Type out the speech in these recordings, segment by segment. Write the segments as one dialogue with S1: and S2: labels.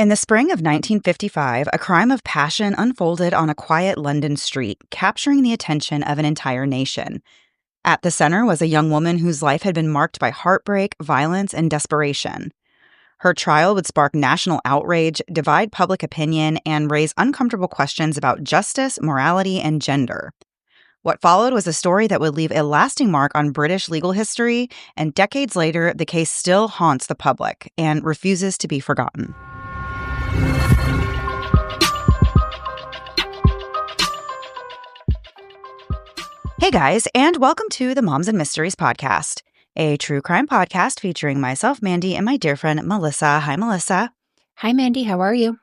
S1: In the spring of 1955, a crime of passion unfolded on a quiet London street, capturing the attention of an entire nation. At the center was a young woman whose life had been marked by heartbreak, violence, and desperation. Her trial would spark national outrage, divide public opinion, and raise uncomfortable questions about justice, morality, and gender. What followed was a story that would leave a lasting mark on British legal history, and decades later, the case still haunts the public and refuses to be forgotten. Hey guys, and welcome to the Moms and Mysteries podcast, a true crime podcast featuring myself, Mandy, and my dear friend, Melissa. Hi, Melissa.
S2: Hi, Mandy. How are you?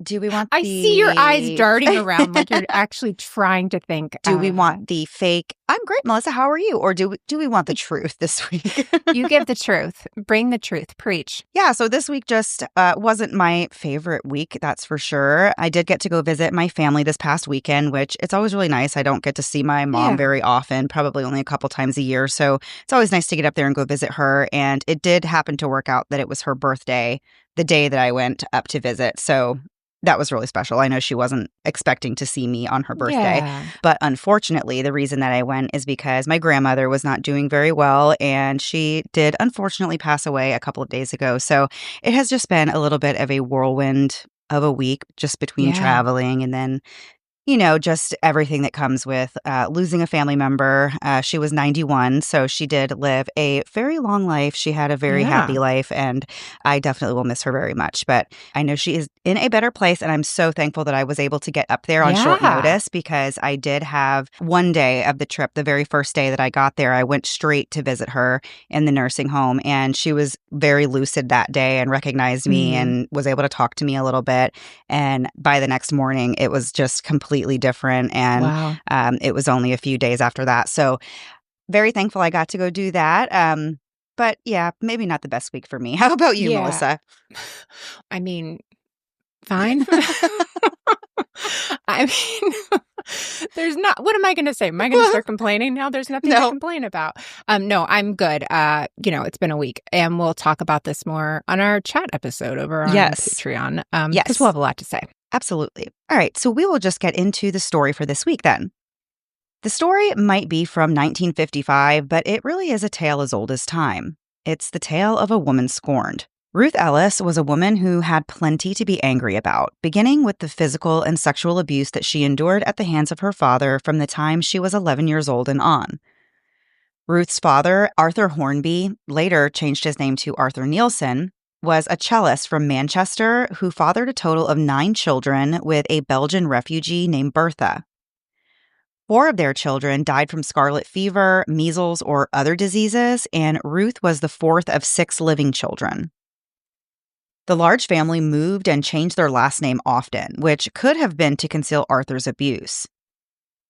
S1: Do we want
S2: I see your eyes darting around like you're actually trying to think.
S1: Do we want the fake, I'm great, Melissa, how are you? Or do we want the truth this week?
S2: You give the truth. Bring the truth. Preach.
S1: Yeah, so this week just wasn't my favorite week, that's for sure. I did get to go visit my family this past weekend, which it's always really nice. I don't get to see my mom very often, probably only a couple times a year. So it's always nice to get up there and go visit her. And it did happen to work out that it was her birthday the day that I went up to visit. So that was really special. I know she wasn't expecting to see me on her birthday.
S2: Yeah.
S1: But unfortunately, the reason that I went is because my grandmother was not doing very well, and she did unfortunately pass away a couple of days ago. So it has just been a little bit of a whirlwind of a week just between traveling and then, you know, just everything that comes with losing a family member. She was 91, so she did live a very long life. She had a very happy life, and I definitely will miss her very much. But I know she is in a better place, and I'm so thankful that I was able to get up there on short notice, because I did have one day of the trip, the very first day that I got there, I went straight to visit her in the nursing home, and she was very lucid that day and recognized me and was able to talk to me a little bit. And by the next morning, it was just completely different. And it was only a few days after that. So very thankful I got to go do that. But yeah, maybe not the best week for me. How about you, Melissa?
S2: I mean, fine. I mean, there's not, what am I going to say? Am I going to start complaining now? There's nothing to complain about. No, I'm good. It's been a week, and we'll talk about this more on our chat episode over on Patreon. Because we'll have a lot to say.
S1: Absolutely. All right, so we will just get into the story for this week then. The story might be from 1955, but it really is a tale as old as time. It's the tale of a woman scorned. Ruth Ellis was a woman who had plenty to be angry about, beginning with the physical and sexual abuse that she endured at the hands of her father from the time she was 11 years old and on. Ruth's father, Arthur Hornby, later changed his name to Arthur Nielsen, was a cellist from Manchester who fathered a total of 9 children with a Belgian refugee named Bertha. 4 of their children died from scarlet fever, measles, or other diseases, and Ruth was the 4th of 6 living children. The large family moved and changed their last name often, which could have been to conceal Arthur's abuse.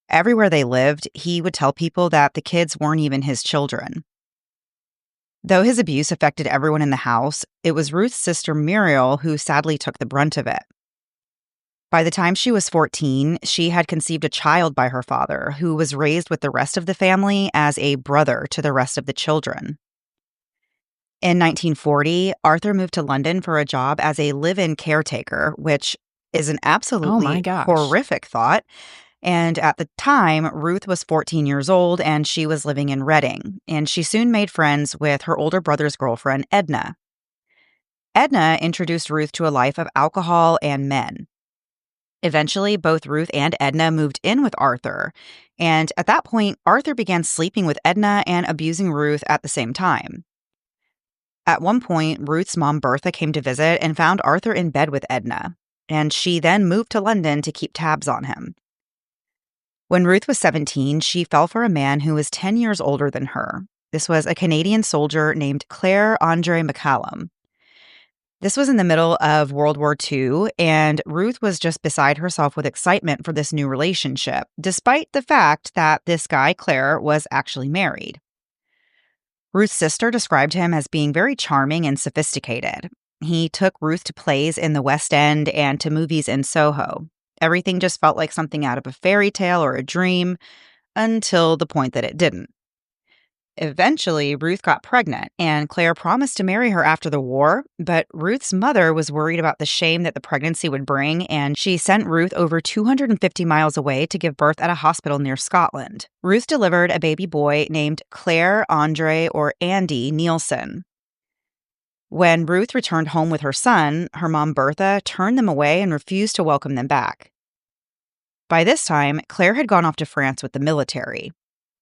S1: Everywhere they lived, he would tell people that the kids weren't even his children. Though his abuse affected everyone in the house, it was Ruth's sister Muriel who sadly took the brunt of it. By the time she was 14, she had conceived a child by her father, who was raised with the rest of the family as a brother to the rest of the children. In 1940, Arthur moved to London for a job as a live-in caretaker, which is an absolutely horrific thought. And at the time, Ruth was 14 years old and she was living in Reading, and she soon made friends with her older brother's girlfriend, Edna. Edna introduced Ruth to a life of alcohol and men. Eventually, both Ruth and Edna moved in with Arthur, and at that point, Arthur began sleeping with Edna and abusing Ruth at the same time. At one point, Ruth's mom, Bertha, came to visit and found Arthur in bed with Edna, and she then moved to London to keep tabs on him. When Ruth was 17, she fell for a man who was 10 years older than her. This was a Canadian soldier named Claire Andre McCallum. This was in the middle of World War II, and Ruth was just beside herself with excitement for this new relationship, despite the fact that this guy, Claire, was actually married. Ruth's sister described him as being very charming and sophisticated. He took Ruth to plays in the West End and to movies in Soho. Everything just felt like something out of a fairy tale or a dream, until the point that it didn't. Eventually, Ruth got pregnant, and Claire promised to marry her after the war, but Ruth's mother was worried about the shame that the pregnancy would bring, and she sent Ruth over 250 miles away to give birth at a hospital near Scotland. Ruth delivered a baby boy named Claire Andre or Andy Nielsen. When Ruth returned home with her son, her mom Bertha turned them away and refused to welcome them back. By this time, Claire had gone off to France with the military.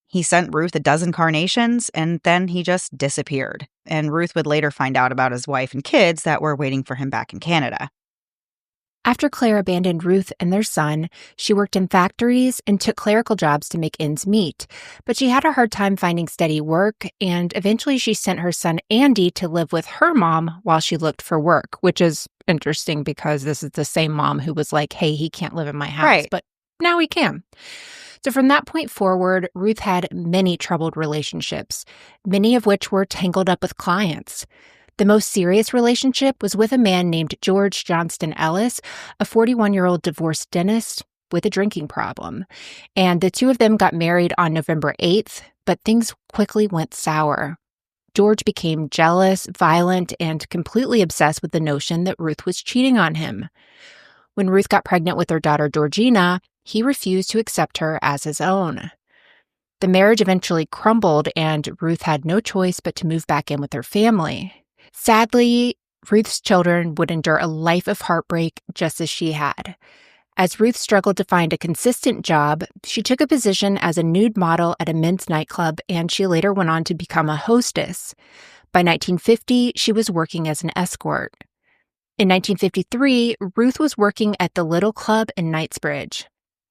S1: He sent Ruth a dozen carnations, and then he just disappeared. And Ruth would later find out about his wife and kids that were waiting for him back in Canada.
S2: After Claire abandoned Ruth and their son, she worked in factories and took clerical jobs to make ends meet. But she had a hard time finding steady work, and eventually she sent her son Andy to live with her mom while she looked for work, which is interesting because this is the same mom who was like, hey, he can't live in my house,
S1: Right.
S2: But now he can. So from that point forward, Ruth had many troubled relationships, many of which were tangled up with clients. The most serious relationship was with a man named George Johnston Ellis, a 41-year-old divorced dentist with a drinking problem. And the two of them got married on November 8th, but things quickly went sour. George became jealous, violent, and completely obsessed with the notion that Ruth was cheating on him. When Ruth got pregnant with her daughter Georgina, he refused to accept her as his own. The marriage eventually crumbled, and Ruth had no choice but to move back in with her family. Sadly, Ruth's children would endure a life of heartbreak just as she had. As Ruth struggled to find a consistent job, she took a position as a nude model at a men's nightclub, and she later went on to become a hostess. By 1950, she was working as an escort. In 1953, Ruth was working at the Little Club in Knightsbridge.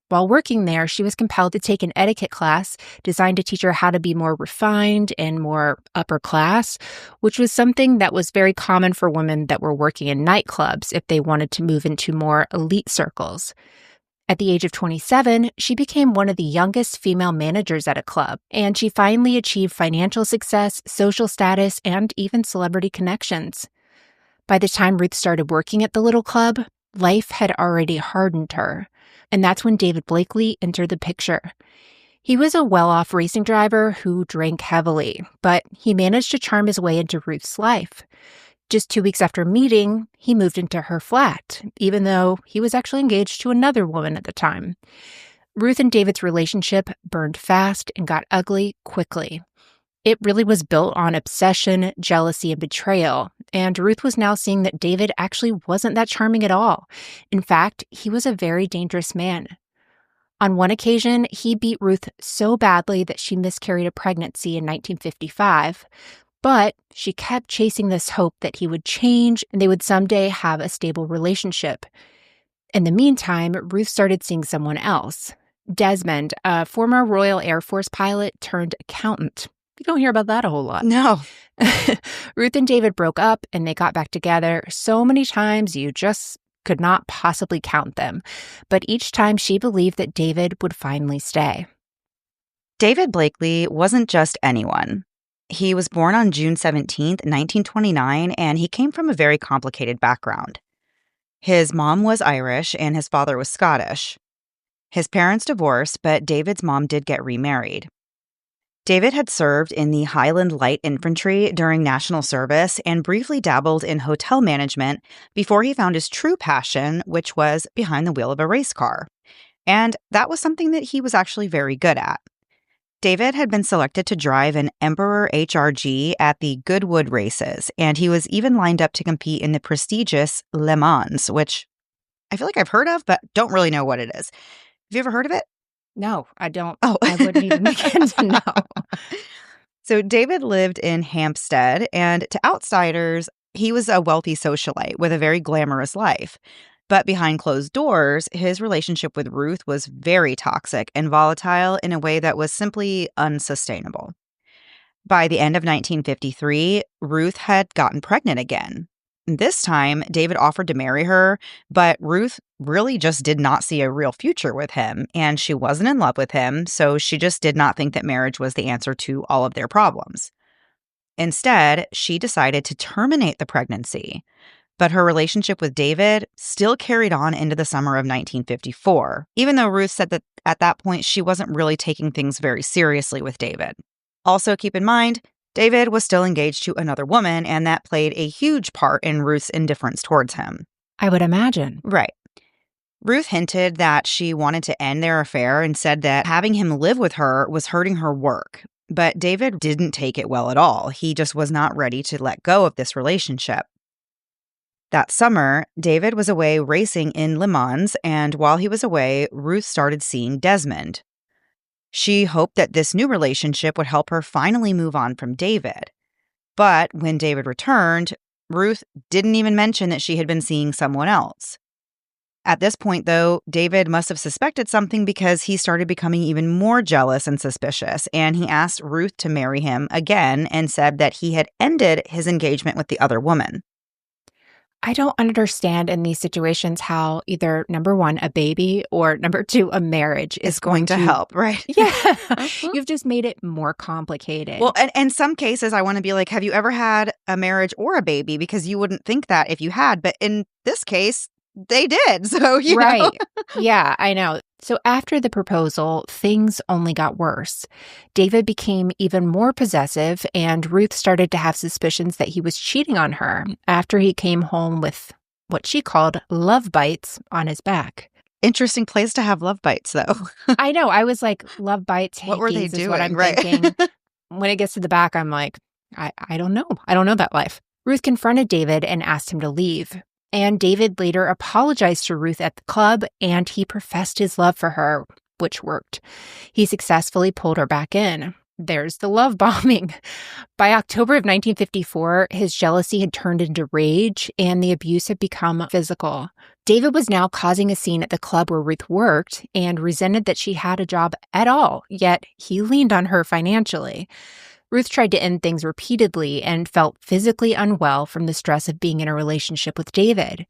S2: While working there, she was compelled to take an etiquette class designed to teach her how to be more refined and more upper class, which was something that was very common for women that were working in nightclubs if they wanted to move into more elite circles. At the age of 27, she became one of the youngest female managers at a club, and she finally achieved financial success, social status, and even celebrity connections. By the time Ruth started working at the Little Club, life had already hardened her. And that's when David Blakely entered the picture. He was a well-off racing driver who drank heavily, but he managed to charm his way into Ruth's life. Just 2 weeks after meeting, he moved into her flat, even though he was actually engaged to another woman at the time. Ruth and David's relationship burned fast and got ugly quickly. It really was built on obsession, jealousy, and betrayal, and Ruth was now seeing that David actually wasn't that charming at all. In fact, he was a very dangerous man. On one occasion, he beat Ruth so badly that she miscarried a pregnancy in 1955, but she kept chasing this hope that he would change and they would someday have a stable relationship. In the meantime, Ruth started seeing someone else, Desmond, a former Royal Air Force pilot turned accountant. You don't hear about that a whole lot.
S1: No.
S2: Ruth and David broke up and they got back together so many times you just could not possibly count them. But each time she believed that David would finally stay.
S1: David Blakely wasn't just anyone. He was born on June 17th, 1929, and he came from a very complicated background. His mom was Irish and his father was Scottish. His parents divorced, but David's mom did get remarried. David had served in the Highland Light Infantry during national service and briefly dabbled in hotel management before he found his true passion, which was behind the wheel of a race car. And that was something that he was actually very good at. David had been selected to drive an Emperor HRG at the Goodwood races, and he was even lined up to compete in the prestigious Le Mans, which I feel like I've heard of, but don't really know what it is. Have you ever heard of it?
S2: No, I don't.
S1: Oh.
S2: I wouldn't even begin to know.
S1: So David lived in Hampstead, and to outsiders, he was a wealthy socialite with a very glamorous life. But behind closed doors, his relationship with Ruth was very toxic and volatile in a way that was simply unsustainable. By the end of 1953, Ruth had gotten pregnant again. This time, David offered to marry her, but Ruth really just did not see a real future with him, and she wasn't in love with him, so she just did not think that marriage was the answer to all of their problems. Instead, she decided to terminate the pregnancy, but her relationship with David still carried on into the summer of 1954, even though Ruth said that at that point she wasn't really taking things very seriously with David. Also, keep in mind, David was still engaged to another woman, and that played a huge part in Ruth's indifference towards him.
S2: I would imagine.
S1: Right. Ruth hinted that she wanted to end their affair and said that having him live with her was hurting her work. But David didn't take it well at all. He just was not ready to let go of this relationship. That summer, David was away racing in Le Mans, and while he was away, Ruth started seeing Desmond. She hoped that this new relationship would help her finally move on from David. But when David returned, Ruth didn't even mention that she had been seeing someone else. At this point, though, David must have suspected something because he started becoming even more jealous and suspicious, and he asked Ruth to marry him again and said that he had ended his engagement with the other woman.
S2: I don't understand in these situations how either, number one, a baby, or number two, a marriage is going to
S1: help, right?
S2: Yeah. You've just made it more complicated.
S1: Well, and in some cases, I want to be like, have you ever had a marriage or a baby? Because you wouldn't think that if you had. But in this case, they did. So, you know.
S2: Right. Yeah, I know. So after the proposal, things only got worse. David became even more possessive, and Ruth started to have suspicions that he was cheating on her after he came home with what she called love bites on his back.
S1: Interesting place to have love bites, though.
S2: I know. I was like, love bites,
S1: what were they
S2: is
S1: doing?
S2: what I'm
S1: right.
S2: thinking. When it gets to the back, I'm like, I don't know. I don't know that life. Ruth confronted David and asked him to leave. And David later apologized to Ruth at the club, and he professed his love for her, which worked. He successfully pulled her back in. There's the love bombing. By October of 1954, his jealousy had turned into rage, and the abuse had become physical. David was now causing a scene at the club where Ruth worked and resented that she had a job at all, yet he leaned on her financially. Ruth tried to end things repeatedly and felt physically unwell from the stress of being in a relationship with David.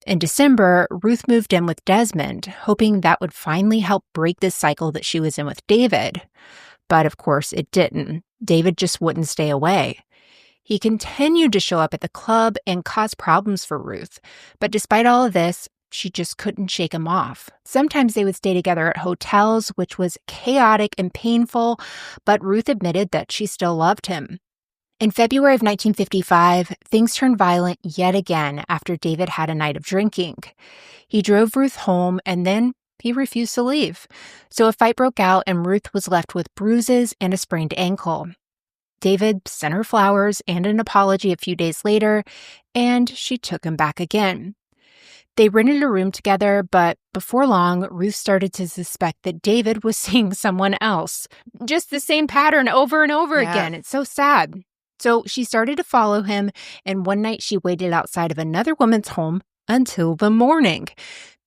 S2: In December, Ruth moved in with Desmond, hoping that would finally help break this cycle that she was in with David. But of course, it didn't. David just wouldn't stay away. He continued to show up at the club and cause problems for Ruth. But despite all of this, she just couldn't shake him off. Sometimes they would stay together at hotels, which was chaotic and painful, but Ruth admitted that she still loved him. In February of 1955, things turned violent yet again after David had a night of drinking. He drove Ruth home, and then he refused to leave. So a fight broke out, and Ruth was left with bruises and a sprained ankle. David sent her flowers and an apology a few days later, and she took him back again. They rented a room together, but before long, Ruth started to suspect that David was seeing someone else. Just the same pattern over and over again. It's so sad. So she started to follow him, and one night she waited outside of another woman's home until the morning.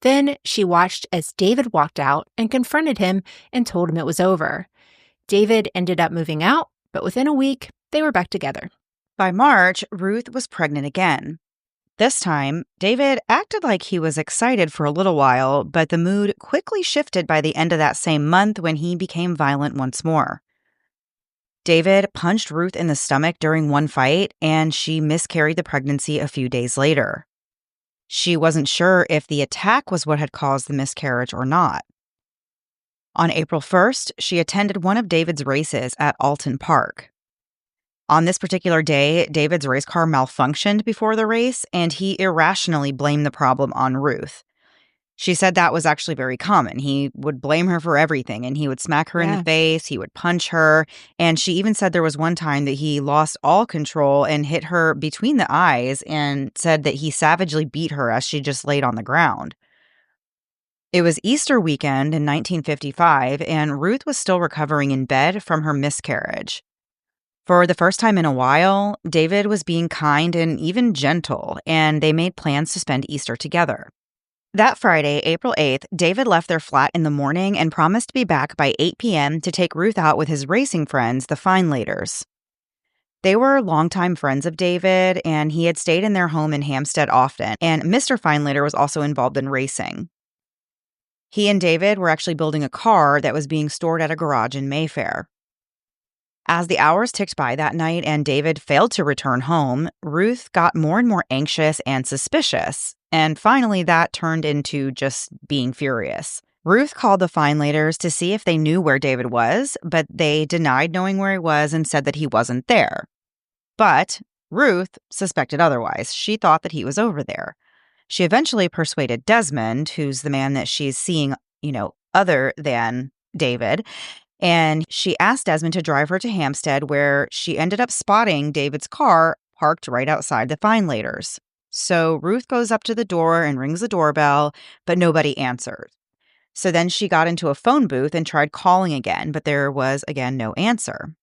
S2: Then she watched as David walked out and confronted him and told him it was over. David ended up moving out, but within a week, they were back together.
S1: By March, Ruth was pregnant again. This time, David acted like he was excited for a little while, but the mood quickly shifted by the end of that same month when he became violent once more. David punched Ruth in the stomach during one fight, and she miscarried the pregnancy a few days later. She wasn't sure if the attack was what had caused the miscarriage or not. On April 1st, she attended one of David's races at Alton Park. On this particular day, David's race car malfunctioned before the race, and he irrationally blamed the problem on Ruth. She said that was actually very common. He would blame her for everything, and he would smack her in the face, he would punch her, and she even said there was one time that he lost all control and hit her between the eyes and said that he savagely beat her as she just laid on the ground. It was Easter weekend in 1955, and Ruth was still recovering in bed from her miscarriage. For the first time in a while, David was being kind and even gentle, and they made plans to spend Easter together. That Friday, April 8th, David left their flat in the morning and promised to be back by 8 p.m. to take Ruth out with his racing friends, the Feinladers. They were longtime friends of David, and he had stayed in their home in Hampstead often, and Mr. Feinlader was also involved in racing. He and David were actually building a car that was being stored at a garage in Mayfair. As the hours ticked by that night and David failed to return home, Ruth got more and more anxious and suspicious, and finally that turned into just being furious. Ruth called the Findlaters to see if they knew where David was, but they denied knowing where he was and said that he wasn't there. But Ruth suspected otherwise. She thought that he was over there. She eventually persuaded Desmond, who's the man that she's seeing, other than David, and she asked Desmond to drive her to Hampstead, where she ended up spotting David's car parked right outside the Findlaters. So Ruth goes up to the door and rings the doorbell, but nobody answered. So then she got into a phone booth and tried calling again, but there was, again, no answer.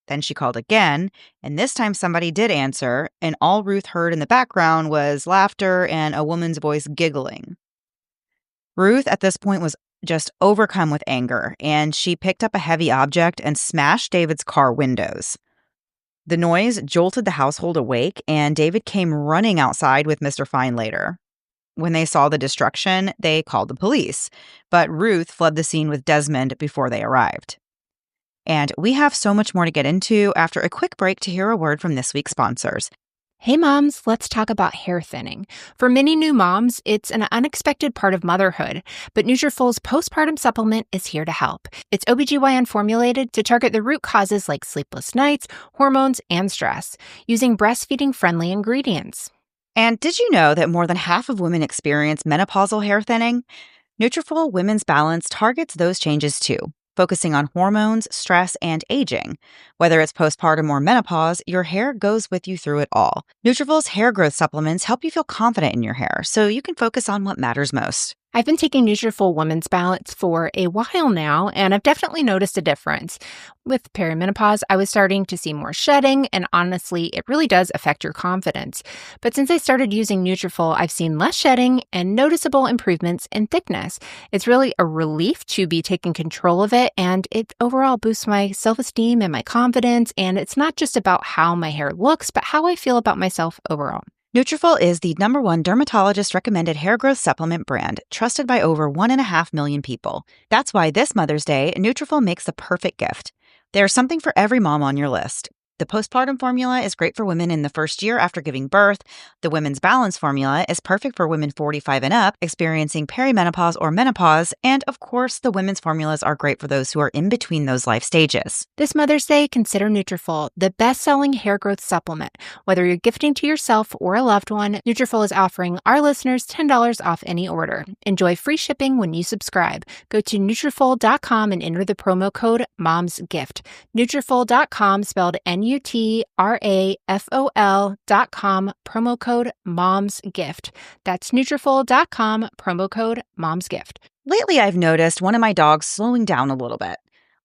S1: Then she called again, and this time somebody did answer, and all Ruth heard in the background was laughter and a woman's voice giggling. Ruth, at this point, was just overcome with anger, and she picked up a heavy object and smashed David's car windows. The noise jolted the household awake, and David came running outside with Mr. Findlater. When they saw the destruction, they called the police, but Ruth fled the scene with Desmond before they arrived. And we have so much more to get into after a quick break to hear a word from this week's sponsors.
S2: Hey moms, let's talk about hair thinning. For many new moms, it's an unexpected part of motherhood, but Nutrafol's postpartum supplement is here to help. It's OBGYN formulated to target the root causes like sleepless nights, hormones, and stress, using breastfeeding-friendly ingredients.
S1: And did you know that more than half of women experience menopausal hair thinning? Nutrafol Women's Balance targets those changes too, focusing on hormones, stress, and aging. Whether it's postpartum or menopause, your hair goes with you through it all. Nutrafol's hair growth supplements help you feel confident in your hair, so you can focus on what matters most.
S2: I've been taking Nutrafol Women's Balance for a while now, and I've definitely noticed a difference. With perimenopause, I was starting to see more shedding, and honestly, it really does affect your confidence. But since I started using Nutrafol, I've seen less shedding and noticeable improvements in thickness. It's really a relief to be taking control of it, and it overall boosts my self-esteem and my confidence, and it's not just about how my hair looks, but how I feel about myself overall.
S1: Nutrafol is the #1 dermatologist-recommended hair growth supplement brand, trusted by over 1.5 million people. That's why this Mother's Day, Nutrafol makes the perfect gift. There's something for every mom on your list. The postpartum formula is great for women in the first year after giving birth. The Women's Balance formula is perfect for women 45 and up experiencing perimenopause or menopause. And of course, the women's formulas are great for those who are in between those life stages.
S2: This Mother's Day, consider Nutrafol the best-selling hair growth supplement. Whether you're gifting to yourself or a loved one, Nutrafol is offering our listeners $10 off any order. Enjoy free shipping when you subscribe. Go to Nutrafol.com and enter the promo code MOMSGIFT. Nutrafol.com, spelled Nutrafol.com, promo code MOMSGIFT. That's Nutrafol.com, promo code MOMSGIFT.
S1: Lately, I've noticed one of my dogs slowing down a little bit.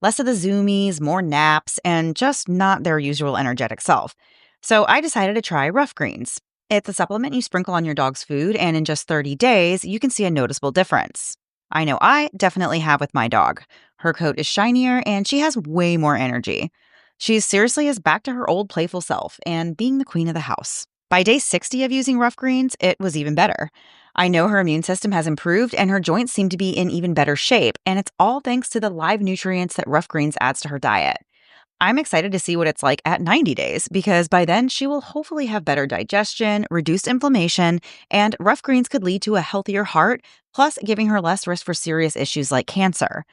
S1: Less of the zoomies, more naps, and just not their usual energetic self. So I decided to try Rough Greens. It's a supplement you sprinkle on your dog's food, and in just 30 days, you can see a noticeable difference. I know I definitely have with my dog. Her coat is shinier, and she has way more energy. She seriously is back to her old playful self and being the queen of the house. By day 60 of using Rough Greens, it was even better. I know her immune system has improved and her joints seem to be in even better shape, and it's all thanks to the live nutrients that Rough Greens adds to her diet. I'm excited to see what it's like at 90 days because by then she will hopefully have better digestion, reduced inflammation, and Rough Greens could lead to a healthier heart, plus giving her less risk for serious issues like cancer.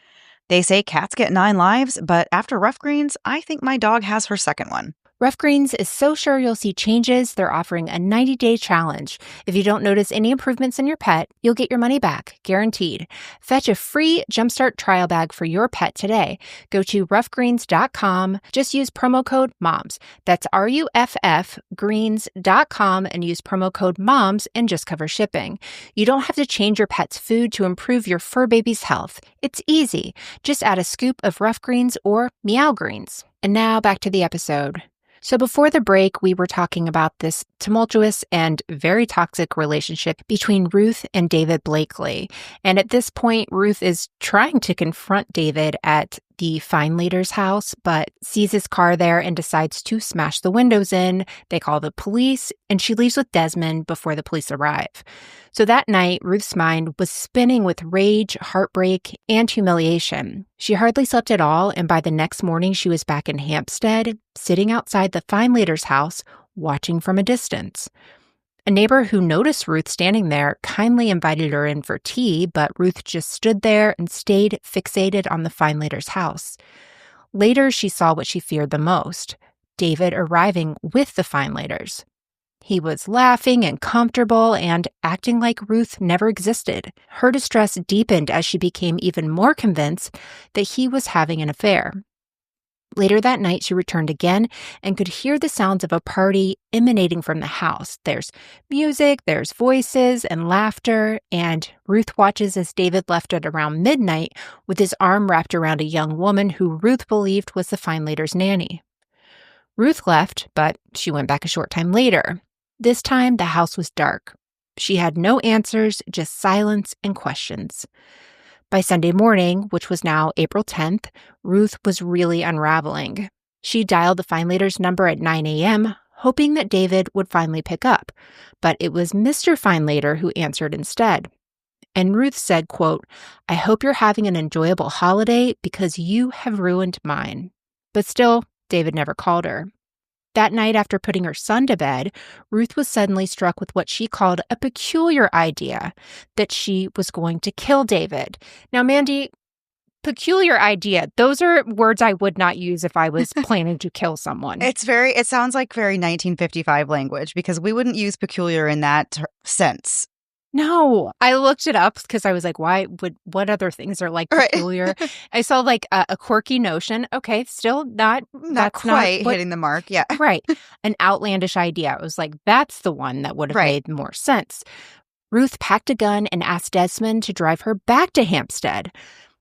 S1: They say cats get 9 lives, but after Rough Greens, I think my dog has her second one.
S2: Rough Greens is so sure you'll see changes, they're offering a 90-day challenge. If you don't notice any improvements in your pet, you'll get your money back, guaranteed. Fetch a free Jumpstart trial bag for your pet today. Go to roughgreens.com. Just use promo code MOMS. That's RUFF greens.com and use promo code MOMS and just cover shipping. You don't have to change your pet's food to improve your fur baby's health. It's easy. Just add a scoop of Rough Greens or Meow Greens. And now back to the episode. So before the break, we were talking about this tumultuous and very toxic relationship between Ruth and David Blakely. And at this point, Ruth is trying to confront David at the Findlater's house, but sees his car there and decides to smash the windows in. They call the police, and she leaves with Desmond before the police arrive. So that night, Ruth's mind was spinning with rage, heartbreak, and humiliation. She hardly slept at all, and by the next morning, she was back in Hampstead, sitting outside the Findlater's house, watching from a distance. A neighbor who noticed Ruth standing there kindly invited her in for tea, but Ruth just stood there and stayed fixated on the Findlater's house. Later, she saw what she feared the most: David arriving with the Findlaters. He was laughing and comfortable and acting like Ruth never existed. Her distress deepened as she became even more convinced that he was having an affair. Later that night, she returned again and could hear the sounds of a party emanating from the house. There's music, there's voices and laughter, and Ruth watches as David left at around midnight with his arm wrapped around a young woman who Ruth believed was the Findlaters' nanny. Ruth left, but she went back a short time later. This time, the house was dark. She had no answers, just silence and questions. By Sunday morning, which was now April 10th, Ruth was really unraveling. She dialed the Findlaters' number at 9 a.m., hoping that David would finally pick up. But it was Mr. Findlater who answered instead. And Ruth said, quote, "I hope you're having an enjoyable holiday because you have ruined mine." But still, David never called her. That night, after putting her son to bed, Ruth was suddenly struck with what she called a peculiar idea, that she was going to kill David. Now, Mandy, peculiar idea. Those are words I would not use if I was planning to kill someone.
S1: It sounds like very 1955 language, because we wouldn't use peculiar in that sense.
S2: No, I looked it up because I was like, what other things are like peculiar? Right. I saw like a quirky notion. Okay, still not
S1: quite hitting the mark. Yeah.
S2: Right. An outlandish idea. I was like, that's the one that would have made more sense. Ruth packed a gun and asked Desmond to drive her back to Hampstead.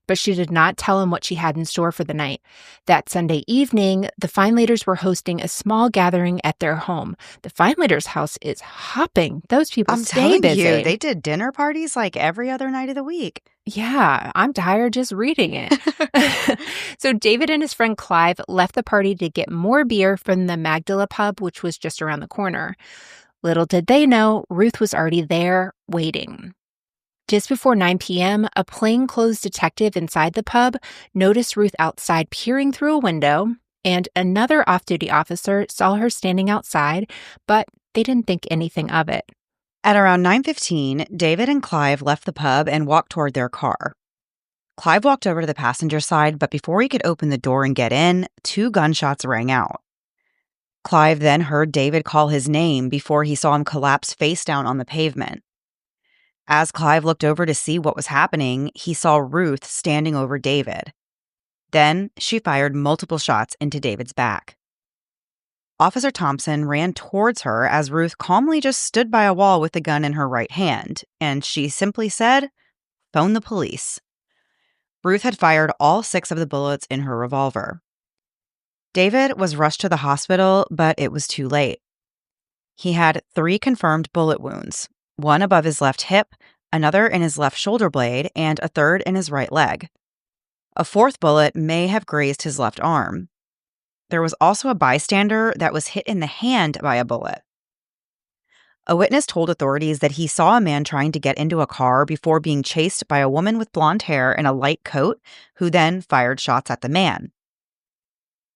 S2: But she did not tell him what she had in store for the night. That Sunday evening, the Findlaters were hosting a small gathering at their home. The Findlaters' house is hopping. Those people stay busy. I'm telling you,
S1: they did dinner parties like every other night of the week.
S2: Yeah, I'm tired just reading it. So David and his friend Clive left the party to get more beer from the Magdala pub, which was just around the corner. Little did they know, Ruth was already there, waiting. Just before 9 p.m., a plainclothes detective inside the pub noticed Ruth outside peering through a window, and another off-duty officer saw her standing outside, but they didn't think anything of it.
S1: At around 9:15, David and Clive left the pub and walked toward their car. Clive walked over to the passenger side, but before he could open the door and get in, 2 gunshots rang out. Clive then heard David call his name before he saw him collapse face down on the pavement. As Clive looked over to see what was happening, he saw Ruth standing over David. Then she fired multiple shots into David's back. Officer Thompson ran towards her as Ruth calmly just stood by a wall with the gun in her right hand, and she simply said, "Phone the police." Ruth had fired all 6 of the bullets in her revolver. David was rushed to the hospital, but it was too late. He had 3 confirmed bullet wounds. One above his left hip, another in his left shoulder blade, and a third in his right leg. A 4th bullet may have grazed his left arm. There was also a bystander that was hit in the hand by a bullet. A witness told authorities that he saw a man trying to get into a car before being chased by a woman with blonde hair and a light coat, who then fired shots at the man.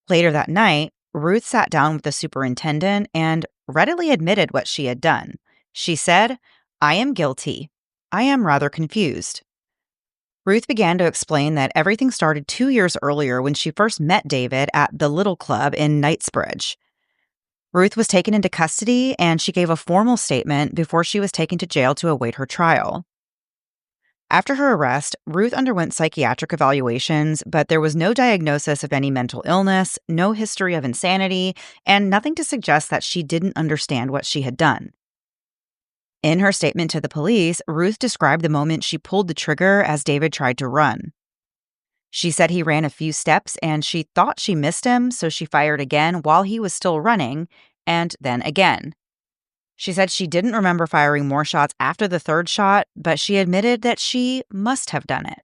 S1: Later that night, Ruth sat down with the superintendent and readily admitted what she had done. She said, "I am guilty. I am rather confused." Ruth began to explain that everything started 2 years earlier when she first met David at the Little Club in Knightsbridge. Ruth was taken into custody, and she gave a formal statement before she was taken to jail to await her trial. After her arrest, Ruth underwent psychiatric evaluations, but there was no diagnosis of any mental illness, no history of insanity, and nothing to suggest that she didn't understand what she had done. In her statement to the police, Ruth described the moment she pulled the trigger as David tried to run. She said he ran a few steps and she thought she missed him, so she fired again while he was still running, and then again. She said she didn't remember firing more shots after the 3rd shot, but she admitted that she must have done it.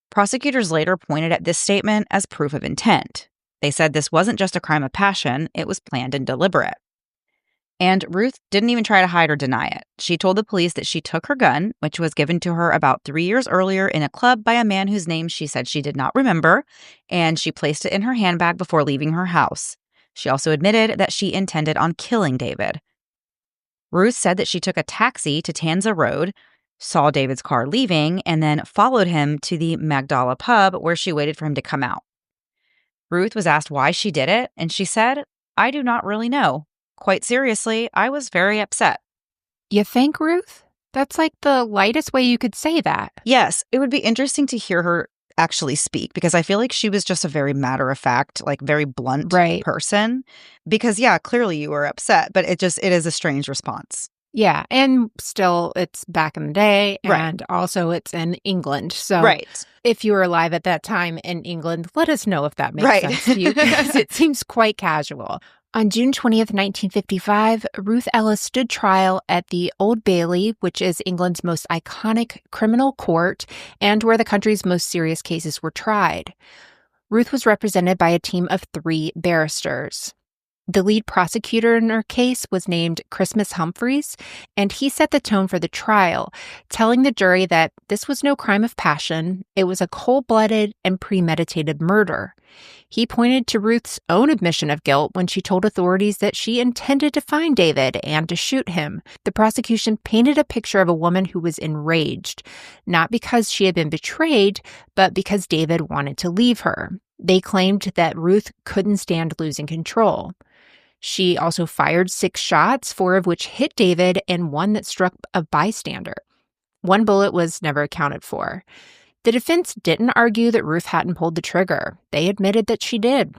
S1: Prosecutors later pointed at this statement as proof of intent. They said this wasn't just a crime of passion, it was planned and deliberate. And Ruth didn't even try to hide or deny it. She told the police that she took her gun, which was given to her about 3 years earlier in a club by a man whose name she said she did not remember, and she placed it in her handbag before leaving her house. She also admitted that she intended on killing David. Ruth said that she took a taxi to Tanza Road, saw David's car leaving, and then followed him to the Magdala pub where she waited for him to come out. Ruth was asked why she did it, and she said, "I do not really know. Quite seriously, I was very upset."
S2: You think, Ruth? That's like the lightest way you could say that.
S1: Yes, it would be interesting to hear her actually speak because I feel like she was just a very matter-of-fact, like very blunt person. Because, yeah, clearly you were upset, but it is a strange response.
S2: Yeah, and still, it's back in the day, and also it's in England. So if you were alive at that time in England, let us know if that makes sense to you, because it seems quite casual. On June 20th, 1955, Ruth Ellis stood trial at the Old Bailey, which is England's most iconic criminal court and where the country's most serious cases were tried. Ruth was represented by a team of 3 barristers. The lead prosecutor in her case was named Christmas Humphreys, and he set the tone for the trial, telling the jury that this was no crime of passion, it was a cold-blooded and premeditated murder. He pointed to Ruth's own admission of guilt when she told authorities that she intended to find David and to shoot him. The prosecution painted a picture of a woman who was enraged, not because she had been betrayed, but because David wanted to leave her. They claimed that Ruth couldn't stand losing control. She also fired 6 shots, 4 of which hit David and 1 that struck a bystander. 1 bullet was never accounted for. The defense didn't argue that Ruth hadn't pulled the trigger. They admitted that she did.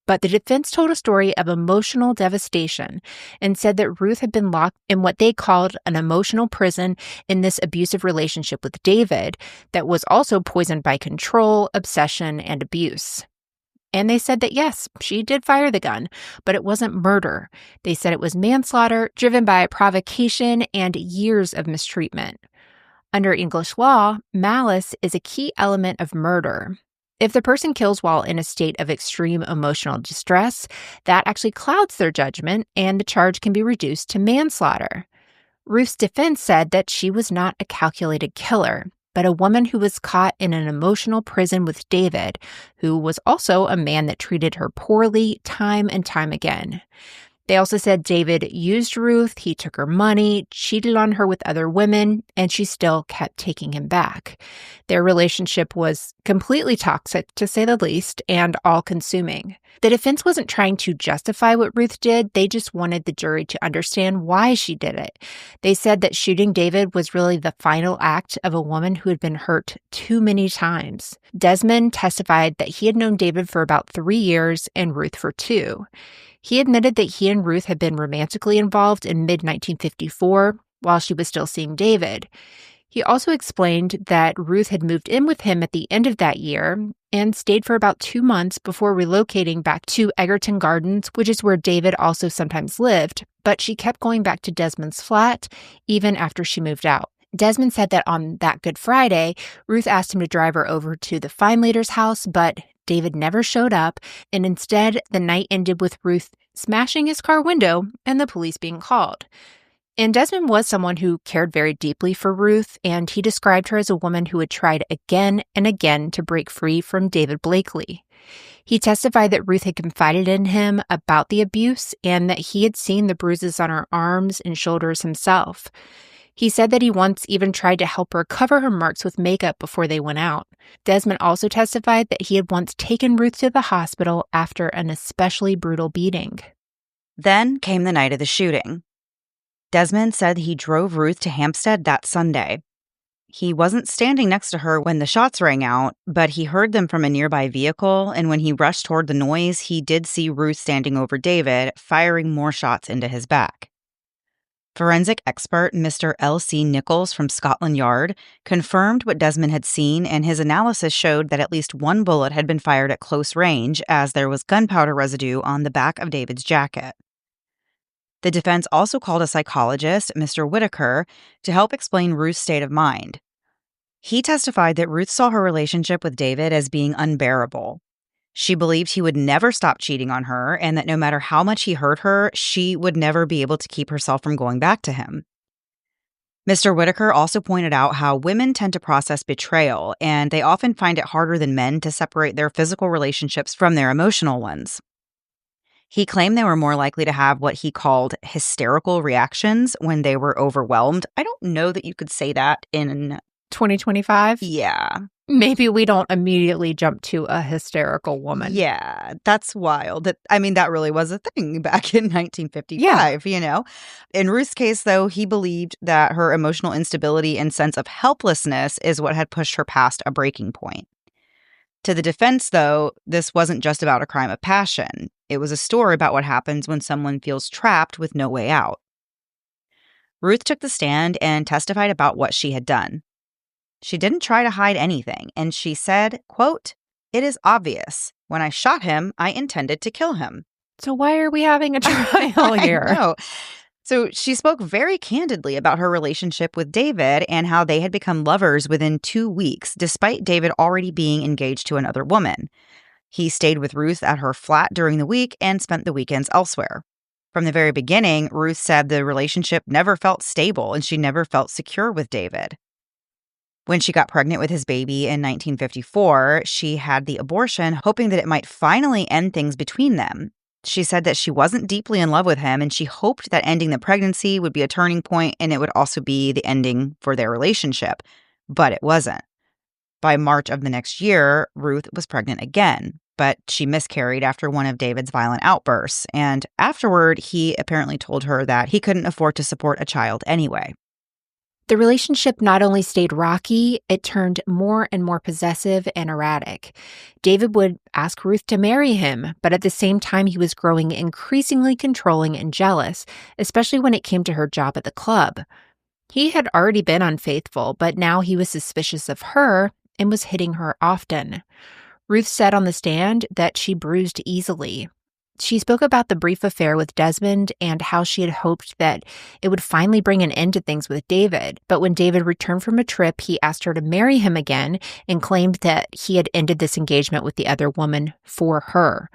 S2: But the defense told a story of emotional devastation and said that Ruth had been locked in what they called an emotional prison in this abusive relationship with David that was also poisoned by control, obsession, and abuse. And they said that, yes, she did fire the gun, but it wasn't murder. They said it was manslaughter driven by provocation and years of mistreatment. Under English law, malice is a key element of murder. If the person kills while in a state of extreme emotional distress, that actually clouds their judgment, and the charge can be reduced to manslaughter. Ruth's defense said that she was not a calculated killer, but a woman who was caught in an emotional prison with David, who was also a man that treated her poorly time and time again. They also said David used Ruth, he took her money, cheated on her with other women, and she still kept taking him back. Their relationship was completely toxic, to say the least, and all-consuming. The defense wasn't trying to justify what Ruth did, they just wanted the jury to understand why she did it. They said that shooting David was really the final act of a woman who had been hurt too many times. Desmond testified that he had known David for about 3 years and Ruth for 2. He admitted that he and Ruth had been romantically involved in mid-1954 while she was still seeing David. He also explained that Ruth had moved in with him at the end of that year and stayed for about 2 months before relocating back to Egerton Gardens, which is where David also sometimes lived, but she kept going back to Desmond's flat even after she moved out. Desmond said that on that Good Friday, Ruth asked him to drive her over to the Feinleiter's house, but David never showed up, and instead, the night ended with Ruth smashing his car window and the police being called. And Desmond was someone who cared very deeply for Ruth, and he described her as a woman who had tried again and again to break free from David Blakely. He testified that Ruth had confided in him about the abuse and that he had seen the bruises on her arms and shoulders himself. He said that he once even tried to help her cover her marks with makeup before they went out. Desmond also testified that he had once taken Ruth to the hospital after an especially brutal beating.
S1: Then came the night of the shooting. Desmond said he drove Ruth to Hampstead that Sunday. He wasn't standing next to her when the shots rang out, but he heard them from a nearby vehicle, and when he rushed toward the noise, he did see Ruth standing over David, firing more shots into his back. Forensic expert Mr. L.C. Nichols from Scotland Yard confirmed what Desmond had seen, and his analysis showed that at least 1 bullet had been fired at close range, as there was gunpowder residue on the back of David's jacket. The defense also called a psychologist, Mr. Whitaker, to help explain Ruth's state of mind. He testified that Ruth saw her relationship with David as being unbearable. She believed he would never stop cheating on her, and that no matter how much he hurt her, she would never be able to keep herself from going back to him. Mr. Whitaker also pointed out how women tend to process betrayal, and they often find it harder than men to separate their physical relationships from their emotional ones. He claimed they were more likely to have what he called hysterical reactions when they were overwhelmed. I don't know that you could say that in
S2: 2025?
S1: Yeah.
S2: Maybe we don't immediately jump to a hysterical woman.
S1: Yeah, that's wild. That really was a thing back in 1955, In Ruth's case, though, he believed that her emotional instability and sense of helplessness is what had pushed her past a breaking point. To the defense, though, this wasn't just about a crime of passion. It was a story about what happens when someone feels trapped with no way out. Ruth took the stand and testified about what she had done. She didn't try to hide anything, and she said, quote, "It is obvious. When I shot him, I intended to kill him."
S2: So why are we having a trial here?
S1: I know. So she spoke very candidly about her relationship with David and how they had become lovers within 2 weeks, despite David already being engaged to another woman. He stayed with Ruth at her flat during the week and spent the weekends elsewhere. From the very beginning, Ruth said the relationship never felt stable and she never felt secure with David. When she got pregnant with his baby in 1954, she had the abortion, hoping that it might finally end things between them. She said that she wasn't deeply in love with him, and she hoped that ending the pregnancy would be a turning point and it would also be the ending for their relationship. But it wasn't. By March of the next year, Ruth was pregnant again, but she miscarried after one of David's violent outbursts. And afterward, he apparently told her that he couldn't afford to support a child anyway.
S2: The relationship not only stayed rocky, it turned more and more possessive and erratic. David would ask Ruth to marry him, but at the same time, he was growing increasingly controlling and jealous, especially when it came to her job at the club. He had already been unfaithful, but now he was suspicious of her and was hitting her often. Ruth said on the stand that she bruised easily. She spoke about the brief affair with Judgement and how she had hoped that it would finally bring an end to things with David. But when David returned from a trip, he asked her to marry him again and claimed that he had ended this engagement with the other woman for her.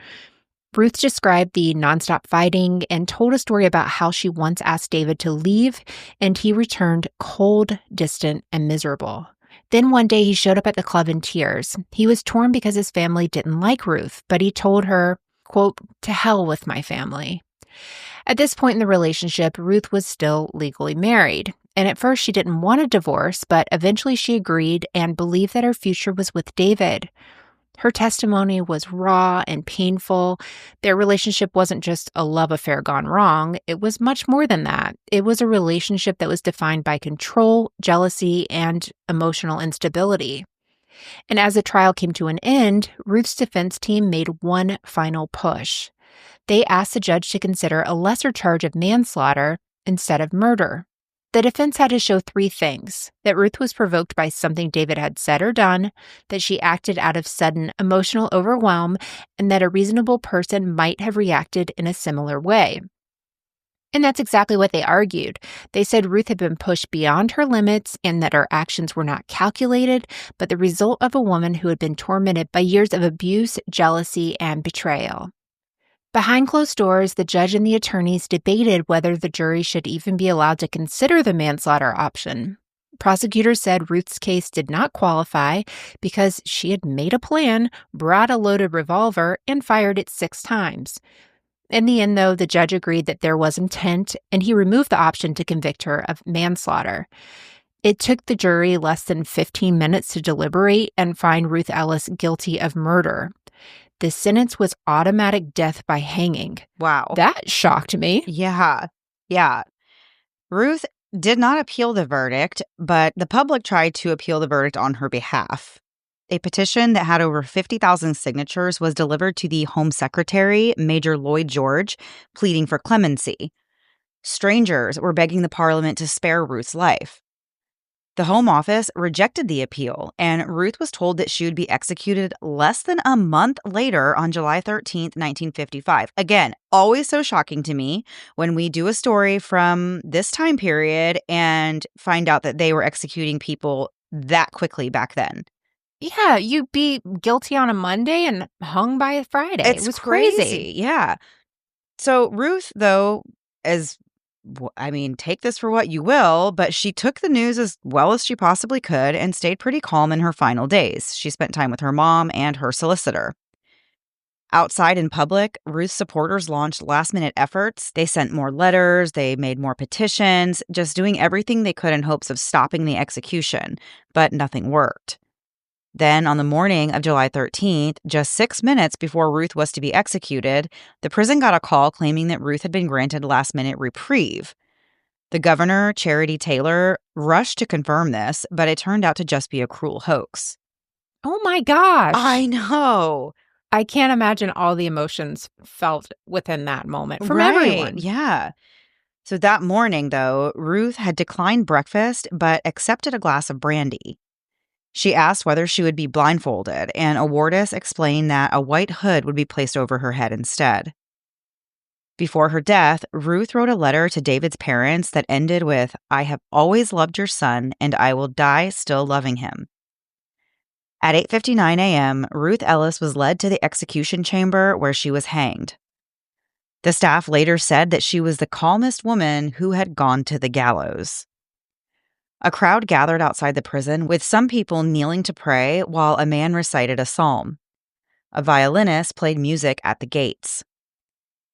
S2: Ruth described the nonstop fighting and told a story about how she once asked David to leave, and he returned cold, distant, and miserable. Then one day he showed up at the club in tears. He was torn because his family didn't like Ruth, but he told her, quote, "To hell with my family." At this point in the relationship, Ruth was still legally married. And at first she didn't want a divorce, but eventually she agreed and believed that her future was with David. Her testimony was raw and painful. Their relationship wasn't just a love affair gone wrong. It was much more than that. It was a relationship that was defined by control, jealousy, and emotional instability. And as the trial came to an end, Ruth's defense team made one final push. They asked the judge to consider a lesser charge of manslaughter instead of murder. The defense had to show 3 things: that Ruth was provoked by something David had said or done, that she acted out of sudden emotional overwhelm, and that a reasonable person might have reacted in a similar way. And that's exactly what they argued. They said Ruth had been pushed beyond her limits and that her actions were not calculated, but the result of a woman who had been tormented by years of abuse, jealousy, and betrayal. Behind closed doors, the judge and the attorneys debated whether the jury should even be allowed to consider the manslaughter option. Prosecutors said Ruth's case did not qualify because she had made a plan, brought a loaded revolver, and fired it 6 times. In the end, though, the judge agreed that there was intent, and he removed the option to convict her of manslaughter. It took the jury less than 15 minutes to deliberate and find Ruth Ellis guilty of murder. The sentence was automatic death by hanging.
S1: Wow.
S2: That shocked me.
S1: Yeah. Ruth did not appeal the verdict, but the public tried to appeal the verdict on her behalf. A petition that had over 50,000 signatures was delivered to the Home Secretary, Major Lloyd George, pleading for clemency. Strangers were begging the Parliament to spare Ruth's life. The Home Office rejected the appeal, and Ruth was told that she would be executed less than a month later on July 13th, 1955. Again, always so shocking to me when we do a story from this time period and find out that they were executing people that quickly back then.
S2: Yeah, you'd be guilty on a Monday and hung by a Friday.
S1: It was crazy. Yeah. So Ruth, though, take this for what you will, but she took the news as well as she possibly could and stayed pretty calm in her final days. She spent time with her mom and her solicitor. Outside in public, Ruth's supporters launched last-minute efforts. They sent more letters, they made more petitions, just doing everything they could in hopes of stopping the execution, but nothing worked. Then, on the morning of July 13th, just 6 minutes before Ruth was to be executed, the prison got a call claiming that Ruth had been granted last-minute reprieve. The governor, Charity Taylor, rushed to confirm this, but it turned out to just be a cruel hoax.
S2: Oh my gosh.
S1: I know.
S2: I can't imagine all the emotions felt within that moment from everyone.
S1: Yeah. So that morning, though, Ruth had declined breakfast but accepted a glass of brandy. She asked whether she would be blindfolded, and a wardess explained that a white hood would be placed over her head instead. Before her death, Ruth wrote a letter to David's parents that ended with, "I have always loved your son, and I will die still loving him." At 8:59 a.m., Ruth Ellis was led to the execution chamber where she was hanged. The staff later said that she was the calmest woman who had gone to the gallows. A crowd gathered outside the prison, with some people kneeling to pray while a man recited a psalm. A violinist played music at the gates.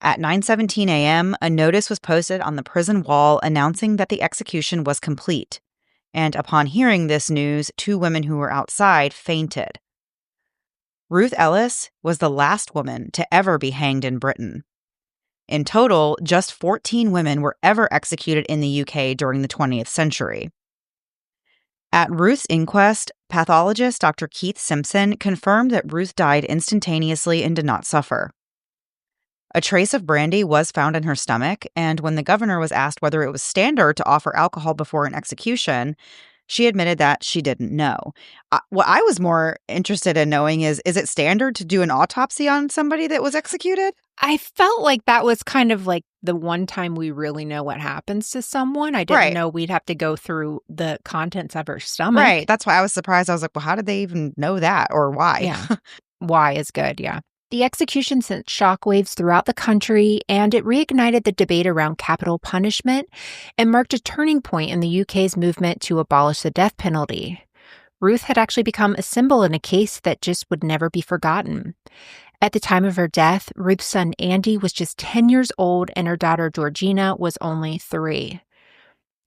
S1: At 9:17 a.m., a notice was posted on the prison wall announcing that the execution was complete. And upon hearing this news, 2 women who were outside fainted. Ruth Ellis was the last woman to ever be hanged in Britain. In total, just 14 women were ever executed in the UK during the 20th century. At Ruth's inquest, pathologist Dr. Keith Simpson confirmed that Ruth died instantaneously and did not suffer. A trace of brandy was found in her stomach, and when the governor was asked whether it was standard to offer alcohol before an execution, she admitted that she didn't know. What I was more interested in knowing is it standard to do an autopsy on somebody that was executed?
S2: I felt like that was kind of like the one time we really know what happens to someone. I didn't know we'd have to go through the contents of her stomach.
S1: Right. That's why I was surprised. I was like, well, how did they even know that, or why?
S2: Yeah. Why is good, yeah. The execution sent shockwaves throughout the country, and it reignited the debate around capital punishment and marked a turning point in the UK's movement to abolish the death penalty. Ruth had actually become a symbol in a case that just would never be forgotten. At the time of her death, Ruth's son Andy was just 10 years old, and her daughter Georgina was only 3.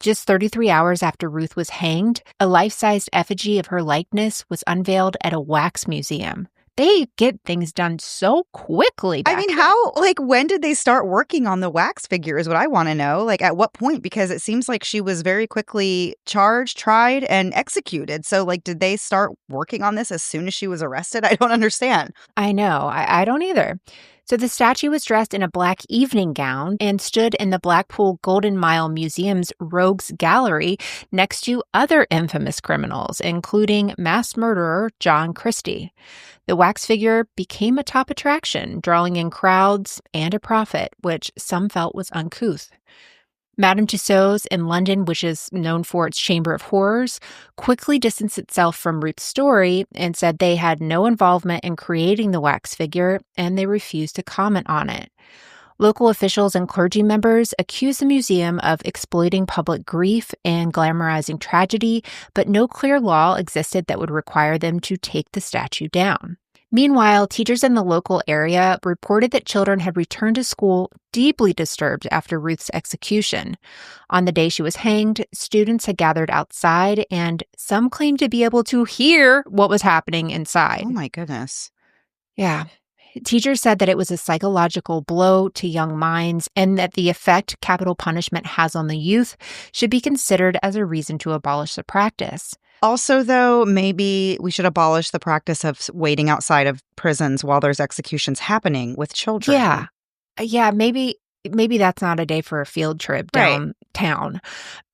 S2: Just 33 hours after Ruth was hanged, a life-sized effigy of her likeness was unveiled at a wax museum. They get things done so quickly.
S1: I mean, when did they start working on the wax figure is what I want to know. At what point? Because it seems like she was very quickly charged, tried, and executed. So, did they start working on this as soon as she was arrested? I don't understand.
S2: I know. I don't either. So the statue was dressed in a black evening gown and stood in the Blackpool Golden Mile Museum's Rogues Gallery next to other infamous criminals, including mass murderer John Christie. The wax figure became a top attraction, drawing in crowds and a profit, which some felt was uncouth. Madame Tussauds in London, which is known for its Chamber of Horrors, quickly distanced itself from Ruth's story and said they had no involvement in creating the wax figure, and they refused to comment on it. Local officials and clergy members accused the museum of exploiting public grief and glamorizing tragedy, but no clear law existed that would require them to take the statue down. Meanwhile, teachers in the local area reported that children had returned to school deeply disturbed after Ruth's execution. On the day she was hanged, students had gathered outside, and some claimed to be able to hear what was happening inside.
S1: Oh, my goodness.
S2: Yeah. Teachers said that it was a psychological blow to young minds and that the effect capital punishment has on the youth should be considered as a reason to abolish the practice.
S1: Also, though, maybe we should abolish the practice of waiting outside of prisons while there's executions happening with children.
S2: Yeah, maybe that's not a day for a field trip downtown.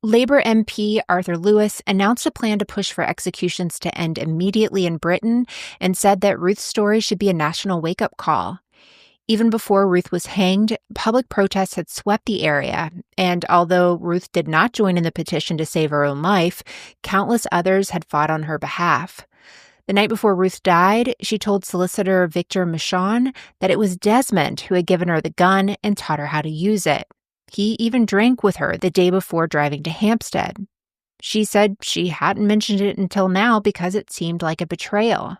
S2: Labour MP Arthur Lewis announced a plan to push for executions to end immediately in Britain and said that Ruth's story should be a national wake-up call. Even before Ruth was hanged, public protests had swept the area, and although Ruth did not join in the petition to save her own life, countless others had fought on her behalf. The night before Ruth died, she told solicitor Victor Michon that it was Desmond who had given her the gun and taught her how to use it. He even drank with her the day before driving to Hampstead. She said she hadn't mentioned it until now because it seemed like a betrayal.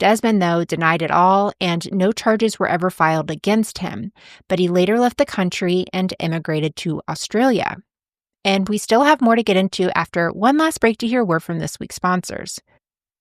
S2: Desmond, though, denied it all, and no charges were ever filed against him. But he later left the country and immigrated to Australia. And we still have more to get into after one last break to hear a word from this week's sponsors.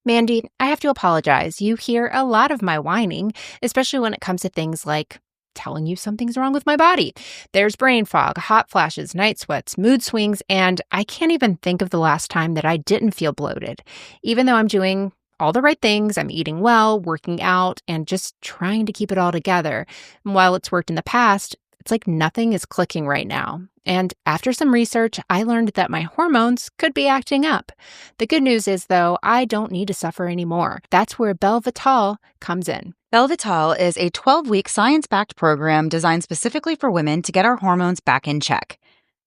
S2: Mandy, I have to apologize. You hear a lot of my whining, especially when it comes to things like telling you something's wrong with my body. There's brain fog, hot flashes, night sweats, mood swings, and I can't even think of the last time that I didn't feel bloated. Even though I'm doing all the right things, I'm eating well, working out, and just trying to keep it all together. And while it's worked in the past, it's like nothing is clicking right now. And after some research, I learned that my hormones could be acting up. The good news is, though, I don't need to suffer anymore. That's where Belvital comes in.
S1: Belvital is a 12-week science-backed program designed specifically for women to get our hormones back in check.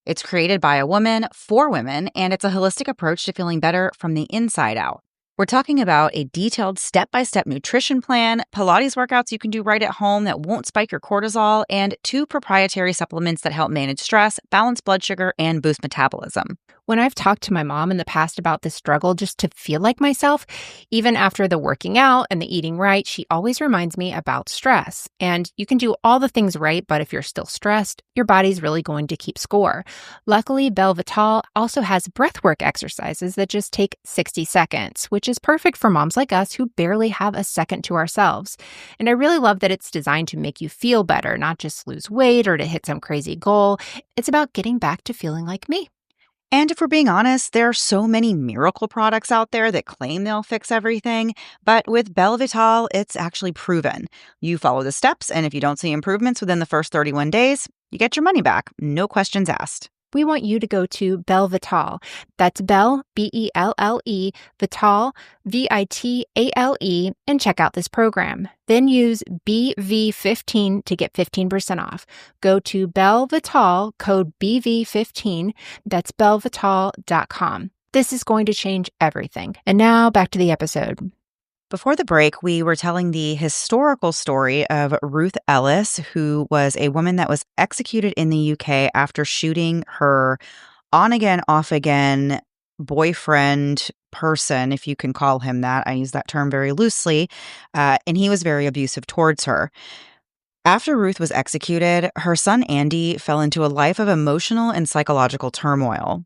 S1: It's created by a woman for women, and it's a holistic approach to feeling better from the inside out. We're talking about a detailed step-by-step nutrition plan, Pilates workouts you can do right at home that won't spike your cortisol, and 2 proprietary supplements that help manage stress, balance blood sugar, and boost metabolism.
S2: When I've talked to my mom in the past about this struggle just to feel like myself, even after the working out and the eating right, she always reminds me about stress. And you can do all the things right, but if you're still stressed, your body's really going to keep score. Luckily, Belvital also has breathwork exercises that just take 60 seconds, which is perfect for moms like us who barely have a second to ourselves. And I really love that it's designed to make you feel better, not just lose weight or to hit some crazy goal. It's about getting back to feeling like me.
S1: And if we're being honest, there are so many miracle products out there that claim they'll fix everything. But with Belvital, it's actually proven. You follow the steps, and if you don't see improvements within the first 31 days, you get your money back. No questions asked.
S2: We want you to go to Belvital. That's Bell, B-E-L-L-E, Vital, V-I-T-A-L-E, and check out this program. Then use BV15 to get 15% off. Go to Belvital, code BV15. That's belvital.com. This is going to change everything. And now back to the episode.
S1: Before the break, we were telling the historical story of Ruth Ellis, who was a woman that was executed in the UK after shooting her on-again, off-again boyfriend person, if you can call him that. I use that term very loosely, and he was very abusive towards her. After Ruth was executed, her son Andy fell into a life of emotional and psychological turmoil.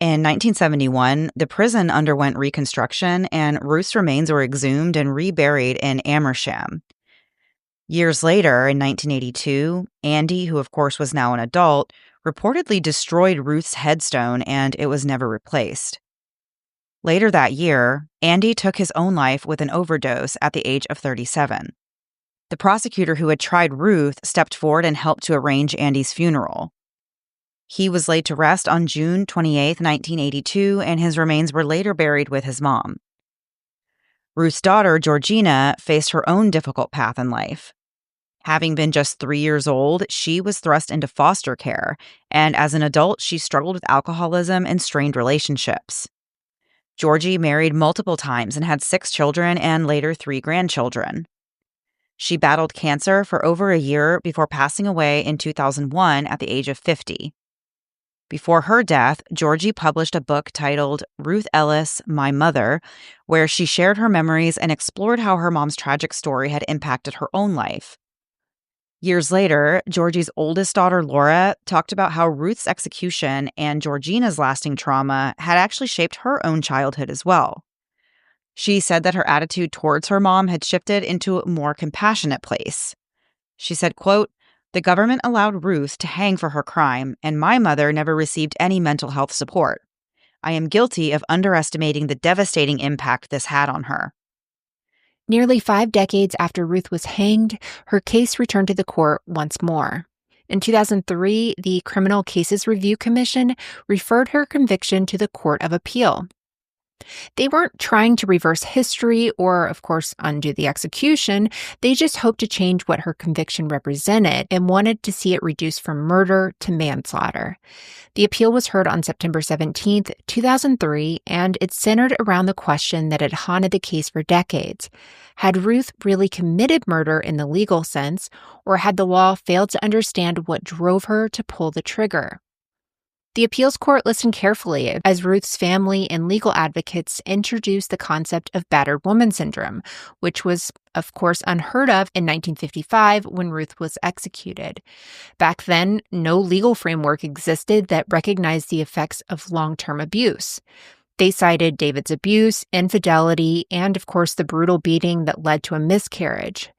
S1: In 1971, the prison underwent reconstruction, and Ruth's remains were exhumed and reburied in Amersham. Years later, in 1982, Andy, who of course was now an adult, reportedly destroyed Ruth's headstone, and it was never replaced. Later that year, Andy took his own life with an overdose at the age of 37. The prosecutor who had tried Ruth stepped forward and helped to arrange Andy's funeral. He was laid to rest on June 28, 1982, and his remains were later buried with his mom. Ruth's daughter, Georgina, faced her own difficult path in life. Having been just 3 years old, she was thrust into foster care, and as an adult, she struggled with alcoholism and strained relationships. Georgie married multiple times and had 6 children and later 3 grandchildren. She battled cancer for over a year before passing away in 2001 at the age of 50. Before her death, Georgie published a book titled Ruth Ellis, My Mother, where she shared her memories and explored how her mom's tragic story had impacted her own life. Years later, Georgie's oldest daughter, Laura, talked about how Ruth's execution and Georgina's lasting trauma had actually shaped her own childhood as well. She said that her attitude towards her mom had shifted into a more compassionate place. She said, quote, "The government allowed Ruth to hang for her crime, and my mother never received any mental health support. I am guilty of underestimating the devastating impact this had on her."
S2: Nearly 5 decades after Ruth was hanged, her case returned to the court once more. In 2003, the Criminal Cases Review Commission referred her conviction to the Court of Appeal. They weren't trying to reverse history or, of course, undo the execution. They just hoped to change what her conviction represented and wanted to see it reduced from murder to manslaughter. The appeal was heard on September 17, 2003, and it centered around the question that had haunted the case for decades. Had Ruth really committed murder in the legal sense, or had the law failed to understand what drove her to pull the trigger? The appeals court listened carefully as Ruth's family and legal advocates introduced the concept of battered woman syndrome, which was, of course, unheard of in 1955 when Ruth was executed. Back then, no legal framework existed that recognized the effects of long-term abuse. They cited David's abuse, infidelity, and, of course, the brutal beating that led to a miscarriage.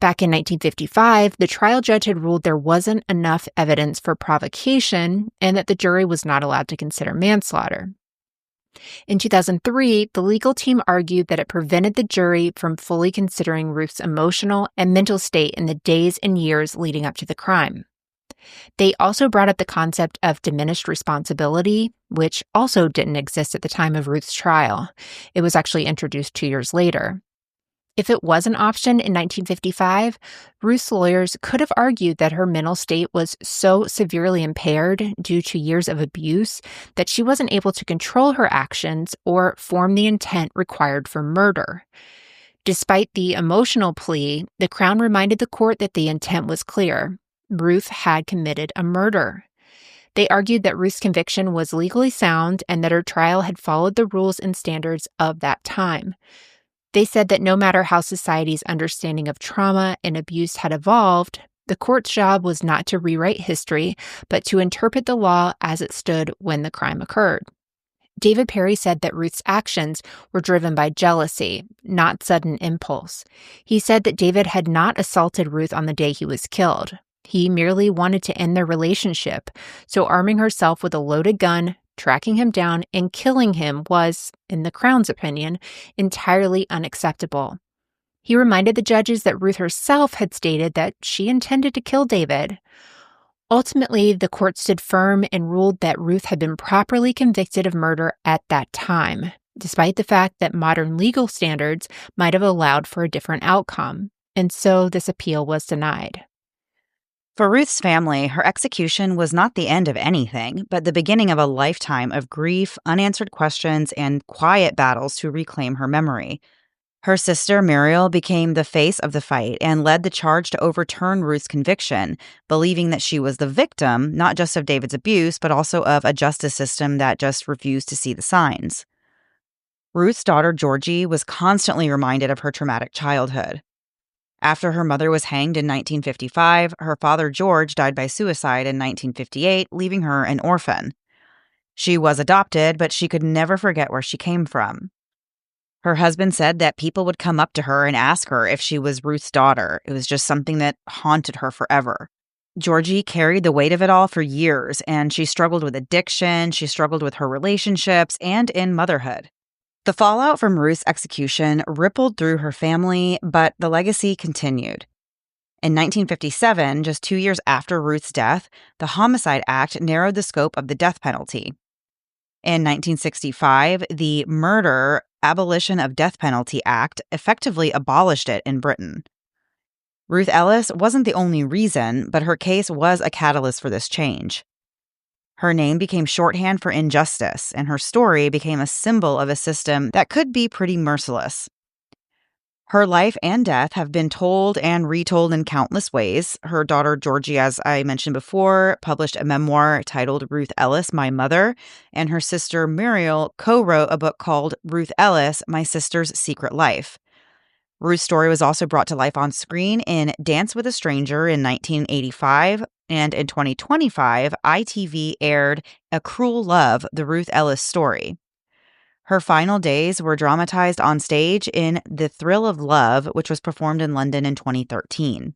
S2: Back in 1955, the trial judge had ruled there wasn't enough evidence for provocation and that the jury was not allowed to consider manslaughter. In 2003, the legal team argued that it prevented the jury from fully considering Ruth's emotional and mental state in the days and years leading up to the crime. They also brought up the concept of diminished responsibility, which also didn't exist at the time of Ruth's trial. It was actually introduced 2 years later. If it was an option in 1955, Ruth's lawyers could have argued that her mental state was so severely impaired due to years of abuse that she wasn't able to control her actions or form the intent required for murder. Despite the emotional plea, the Crown reminded the court that the intent was clear. Ruth had committed a murder. They argued that Ruth's conviction was legally sound and that her trial had followed the rules and standards of that time. They said that no matter how society's understanding of trauma and abuse had evolved, the court's job was not to rewrite history, but to interpret the law as it stood when the crime occurred. David Perry said that Ruth's actions were driven by jealousy, not sudden impulse. He said that David had not assaulted Ruth on the day he was killed. He merely wanted to end their relationship, so arming herself with a loaded gun, tracking him down, and killing him was, in the Crown's opinion, entirely unacceptable. He reminded the judges that Ruth herself had stated that she intended to kill David. Ultimately, the court stood firm and ruled that Ruth had been properly convicted of murder at that time, despite the fact that modern legal standards might have allowed for a different outcome. And so this appeal was denied.
S1: For Ruth's family, her execution was not the end of anything, but the beginning of a lifetime of grief, unanswered questions, and quiet battles to reclaim her memory. Her sister, Muriel, became the face of the fight and led the charge to overturn Ruth's conviction, believing that she was the victim, not just of David's abuse, but also of a justice system that just refused to see the signs. Ruth's daughter, Georgie, was constantly reminded of her traumatic childhood. After her mother was hanged in 1955, her father, George, died by suicide in 1958, leaving her an orphan. She was adopted, but she could never forget where she came from. Her husband said that people would come up to her and ask her if she was Ruth's daughter. It was just something that haunted her forever. Georgie carried the weight of it all for years, and she struggled with addiction, she struggled with her relationships, and in motherhood. The fallout from Ruth's execution rippled through her family, but the legacy continued. In 1957, just 2 years after Ruth's death, the Homicide Act narrowed the scope of the death penalty. In 1965, the Murder, Abolition of Death Penalty Act effectively abolished it in Britain. Ruth Ellis wasn't the only reason, but her case was a catalyst for this change. Her name became shorthand for injustice, and her story became a symbol of a system that could be pretty merciless. Her life and death have been told and retold in countless ways. Her daughter, Georgie, as I mentioned before, published a memoir titled Ruth Ellis, My Mother, and her sister, Muriel, co-wrote a book called Ruth Ellis, My Sister's Secret Life. Ruth's story was also brought to life on screen in Dance with a Stranger in 1985, and in 2025, ITV aired A Cruel Love, the Ruth Ellis story. Her final days were dramatized on stage in The Thrill of Love, which was performed in London in 2013.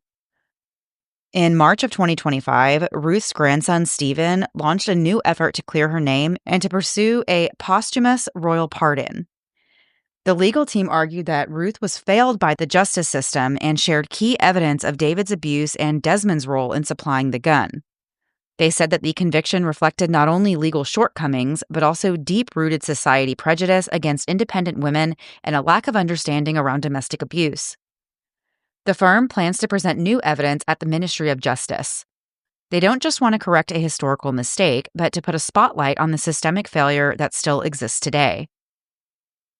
S1: In March of 2025, Ruth's grandson, Stephen, launched a new effort to clear her name and to pursue a posthumous royal pardon. The legal team argued that Ruth was failed by the justice system and shared key evidence of David's abuse and Desmond's role in supplying the gun. They said that the conviction reflected not only legal shortcomings, but also deep-rooted society prejudice against independent women and a lack of understanding around domestic abuse. The firm plans to present new evidence at the Ministry of Justice. They don't just want to correct a historical mistake, but to put a spotlight on the systemic failure that still exists today.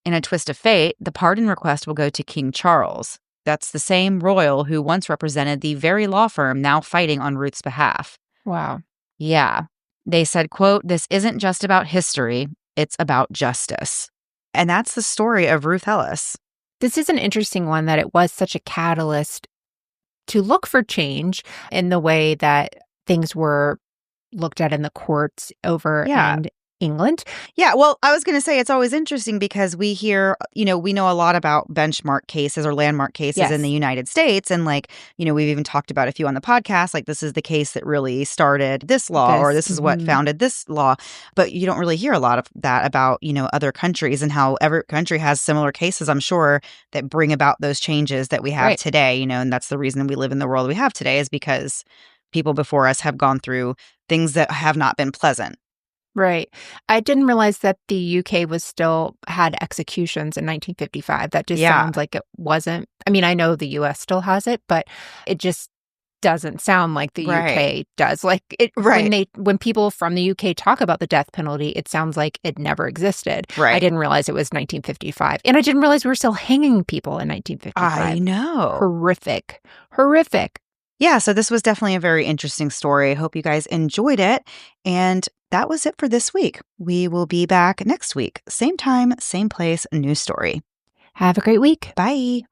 S1: In a twist of fate, the pardon request will go to King Charles. That's the same royal who once represented the very law firm now fighting on Ruth's behalf.
S2: Wow.
S1: Yeah. They said, quote, "This isn't just about history, it's about justice." And that's the story of Ruth Ellis.
S2: This is an interesting one that it was such a catalyst to look for change in the way that things were looked at in the courts over in England.
S1: Yeah, well, I was going to say it's always interesting because we hear, we know a lot about benchmark cases or landmark cases in the United States. And we've even talked about a few on the podcast, like this is the case that really started this law or this is what founded this law. But you don't really hear a lot of that about, other countries and how every country has similar cases, I'm sure, that bring about those changes that we have today, and that's the reason we live in the world we have today is because people before us have gone through things that have not been pleasant.
S2: Right. I didn't realize that the UK had executions in 1955. That just sounds like it wasn't. I mean, I know the US still has it, but it just doesn't sound like the UK does. Like when people from the UK talk about the death penalty, it sounds like it never existed.
S1: Right.
S2: I didn't realize it was 1955. And I didn't realize we were still hanging people in 1955.
S1: I know.
S2: Horrific.
S1: Yeah, so this was definitely a very interesting story. I hope you guys enjoyed it. And that was it for this week. We will be back next week. Same time, same place, new story.
S2: Have a great week.
S1: Bye.